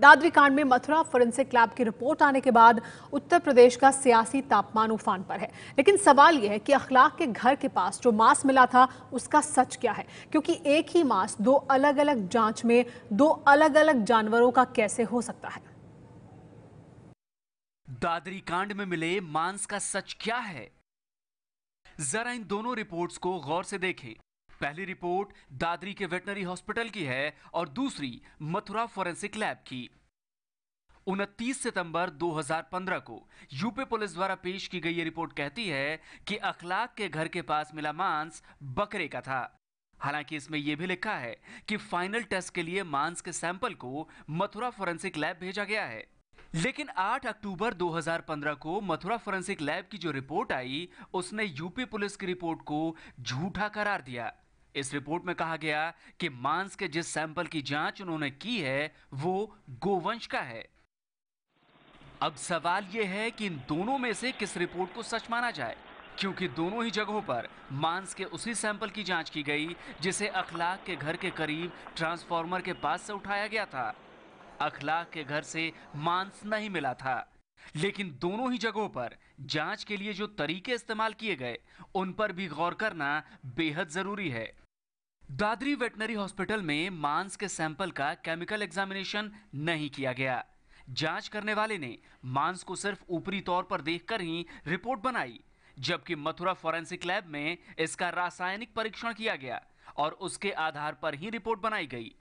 दादरी कांड में Mathura forensic lab की रिपोर्ट आने के बाद उत्तर प्रदेश का सियासी तापमान उफान पर है। लेकिन सवाल यह है कि अखलाक के घर के पास जो मांस मिला था उसका सच क्या है, क्योंकि एक ही मांस दो अलग अलग जांच में दो अलग अलग जानवरों का कैसे हो सकता है। दादरी कांड में मिले मांस का सच क्या है, जरा इन दोनों रिपोर्ट्स को गौर से देखें। पहली रिपोर्ट दादरी के वेटनरी हॉस्पिटल की है और दूसरी मथुरा फोरेंसिक लैब की। 29 सितंबर 2015 को यूपी पुलिस द्वारा पेश की गई ये रिपोर्ट कहती है कि अखलाक के घर के पास मिला मांस बकरे का था। हालांकि इसमें यह भी लिखा है कि फाइनल टेस्ट के लिए मांस के सैंपल को मथुरा फोरेंसिक लैब भेजा गया है। लेकिन 8 अक्टूबर 2015 को मथुरा फोरेंसिक लैब की जो रिपोर्ट आई उसने यूपी पुलिस की रिपोर्ट को झूठा करार दिया। इस रिपोर्ट में कहा गया कि मांस के जिस सैंपल की जांच उन्होंने की है वो गोवंश का है। अब सवाल यह है कि इन दोनों में से किस रिपोर्ट को सच माना जाए, क्योंकि दोनों ही जगहों पर मांस के उसी सैंपल की जांच की गई जिसे अखलाक के घर के करीब ट्रांसफार्मर के पास से उठाया गया था। अखलाक के घर से मांस नहीं मिला था, लेकिन दोनों ही जगहों पर जांच के लिए जो तरीके इस्तेमाल किए गए उन पर भी गौर करना बेहद जरूरी है। दादरी वेटनरी हॉस्पिटल में मांस के सैंपल का केमिकल एग्जामिनेशन नहीं किया गया। जांच करने वाले ने मांस को सिर्फ ऊपरी तौर पर देखकर ही रिपोर्ट बनाई, जबकि मथुरा फोरेंसिक लैब में इसका रासायनिक परीक्षण किया गया और उसके आधार पर ही रिपोर्ट बनाई गई।